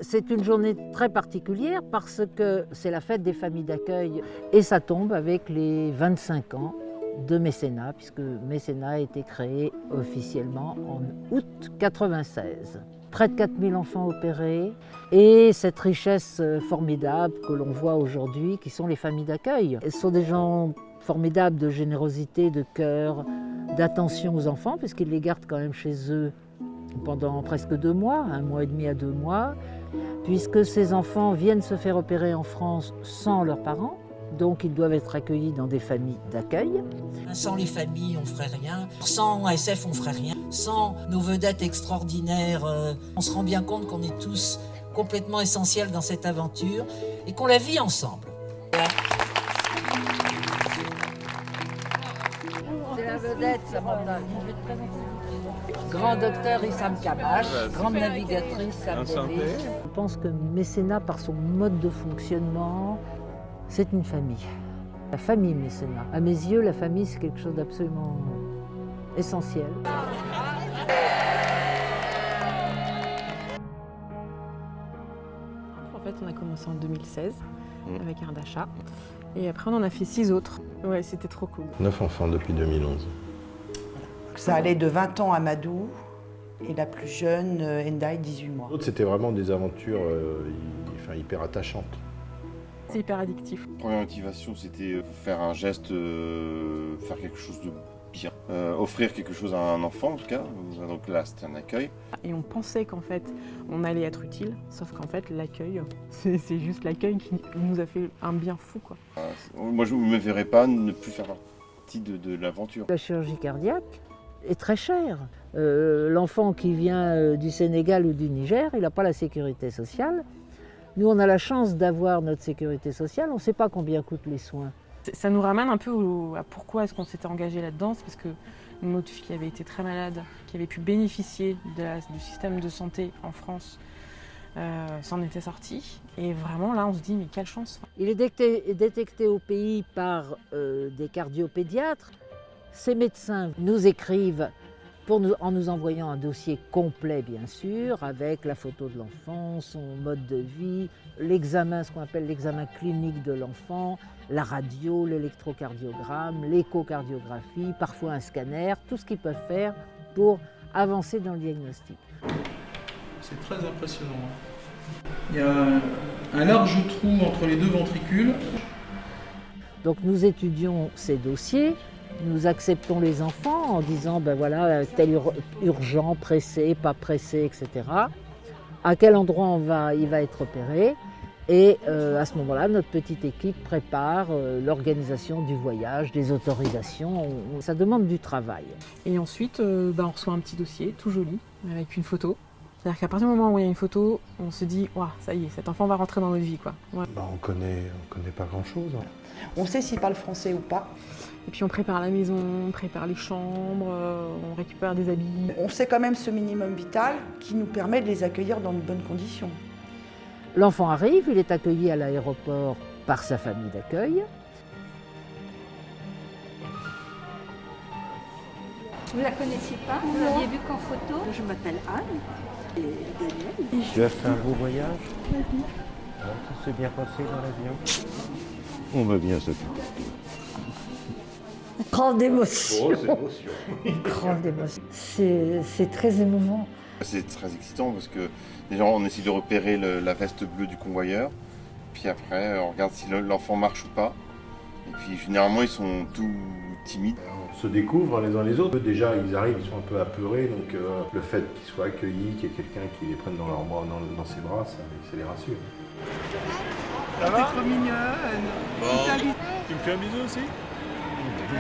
C'est une journée très particulière parce que c'est la fête des familles d'accueil et ça tombe avec les 25 ans de Mécénat, puisque Mécénat a été créé officiellement en août 96. Près de 4000 enfants opérés et cette richesse formidable que l'on voit aujourd'hui qui sont les familles d'accueil. Ce sont des gens formidables de générosité, de cœur, d'attention aux enfants puisqu'ils les gardent quand même chez eux pendant presque 2 mois, 1 mois et demi à 2 mois, puisque ces enfants viennent se faire opérer en France sans leurs parents. Donc ils doivent être accueillis dans des familles d'accueil. Sans les familles, on ne ferait rien. Sans ASF, on ne ferait rien. Sans nos vedettes extraordinaires, on se rend bien compte qu'on est tous complètement essentiels dans cette aventure et qu'on la vit ensemble. C'est la vedette, Samantha. Je vais te présenter. Grand docteur Issam Kamash, grande navigatrice Sam Davis. Je pense que Mécénat, par son mode de fonctionnement, c'est une famille. La famille Mécénat. À mes yeux, la famille, c'est quelque chose d'absolument essentiel. En fait, on a commencé en 2016 avec un d'achat. Et après, on en a fait 6 autres. Ouais, c'était trop cool. 9 enfants depuis 2011. Ça allait de 20 ans à Madou et la plus jeune, Endai, 18 mois. L'autre, c'était vraiment des aventures hyper attachantes. C'est hyper addictif. La première motivation, c'était faire un geste, faire quelque chose de bien. Offrir quelque chose à un enfant, en tout cas. Donc là, c'était un accueil. Et on pensait qu'en fait, on allait être utile, sauf qu'en fait, l'accueil, c'est juste l'accueil qui nous a fait un bien fou, quoi. Moi, je ne me verrais pas ne plus faire partie de l'aventure. La chirurgie cardiaque est très chère. L'enfant qui vient du Sénégal ou du Niger, il n'a pas la sécurité sociale. Nous, on a la chance d'avoir notre sécurité sociale, on ne sait pas combien coûtent les soins. Ça nous ramène un peu à pourquoi est-ce qu'on s'était engagé là-dedans. C'est parce qu'une autre fille avait été très malade, qui avait pu bénéficier du système de santé en France, s'en était sortie. Et vraiment, là, on se dit, mais quelle chance. Il est détecté au pays par des cardiopédiatres. Ces médecins nous écrivent en nous envoyant un dossier complet, bien sûr, avec la photo de l'enfant, son mode de vie, l'examen, ce qu'on appelle l'examen clinique de l'enfant, la radio, l'électrocardiogramme, l'échocardiographie, parfois un scanner, tout ce qu'ils peuvent faire pour avancer dans le diagnostic. C'est très impressionnant. Il y a un large trou entre les 2 ventricules. Donc nous étudions ces dossiers. Nous acceptons les enfants en disant, ben voilà, tel urgent, pressé, pas pressé, etc. À quel endroit il va être opéré. Et à ce moment-là, notre petite équipe prépare l'organisation du voyage, des autorisations. Ça demande du travail. Et ensuite, on reçoit un petit dossier tout joli avec une photo. C'est-à-dire qu'à partir du moment où il y a une photo, on se dit « Waouh, ça y est, cet enfant va rentrer dans notre vie. » quoi. Ouais. On connaît pas grand-chose. Hein. On sait s'il parle français ou pas. Et puis on prépare la maison, on prépare les chambres, on récupère des habits. On sait quand même ce minimum vital qui nous permet de les accueillir dans de bonnes conditions. L'enfant arrive, il est accueilli à l'aéroport par sa famille d'accueil. Vous ne la connaissiez pas? Vous l'aviez vue qu'en photo? Je m'appelle Anne. Et Daniel. Tu as fait un beau voyage? Ça s'est bien passé dans l'avion? On va bien, Sophie. Grande émotion. Grosse émotion. Grande émotion. C'est très émouvant. C'est très excitant parce que déjà, on essaie de repérer la veste bleue du convoyeur. Puis après, on regarde si l'enfant marche ou pas. Et puis généralement, ils sont tout timides. On se découvre les uns les autres. Déjà, ils arrivent, ils sont un peu apeurés. Donc le fait qu'ils soient accueillis, qu'il y ait quelqu'un qui les prenne dans leurs bras, dans ses bras, ça les rassure. Ça va? T'es trop mignonne. Tu me fais un bisou aussi?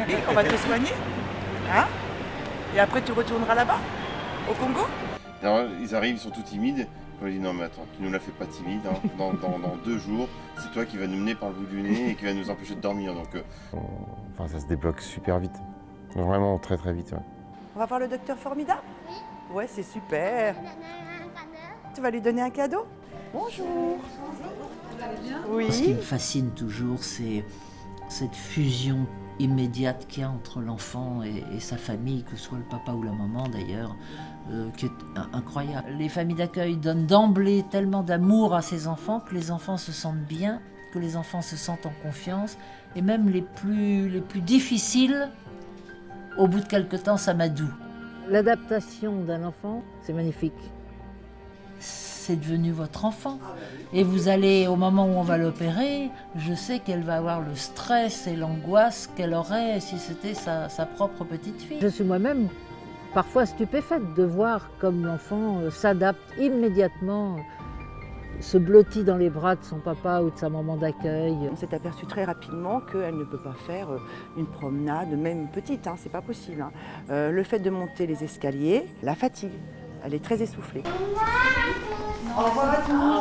Oui, on va te soigner. Hein? Et après, tu retourneras là-bas, au Congo? Alors, ils arrivent, ils sont tout timides. On dit non mais attends, tu nous la fais pas timide. Hein. Dans 2 jours, c'est toi qui vas nous mener par le bout du nez et qui va nous empêcher de dormir. Donc, Enfin, ça se débloque super vite. Vraiment très très vite. Ouais. On va voir le docteur formidable? Ouais, c'est super. Tu vas lui donner un cadeau? Bonjour. Oui. Ce qui me fascine toujours, c'est cette fusion immédiate qu'il y a entre l'enfant et sa famille, que ce soit le papa ou la maman d'ailleurs. qui est incroyable. Les familles d'accueil donnent d'emblée tellement d'amour à ces enfants que les enfants se sentent bien, que les enfants se sentent en confiance, et même les plus difficiles, au bout de quelque temps, ça m'adoue. L'adaptation d'un enfant, c'est magnifique. C'est devenu votre enfant. Et vous allez, au moment où on va l'opérer, je sais qu'elle va avoir le stress et l'angoisse qu'elle aurait si c'était sa propre petite fille. Je suis moi-même parfois stupéfaite de voir comme l'enfant s'adapte immédiatement, se blottit dans les bras de son papa ou de sa maman d'accueil. On s'est aperçu très rapidement qu'elle ne peut pas faire une promenade, même petite, c'est pas possible. Le fait de monter les escaliers la fatigue. Elle est très essoufflée. Au revoir à tous.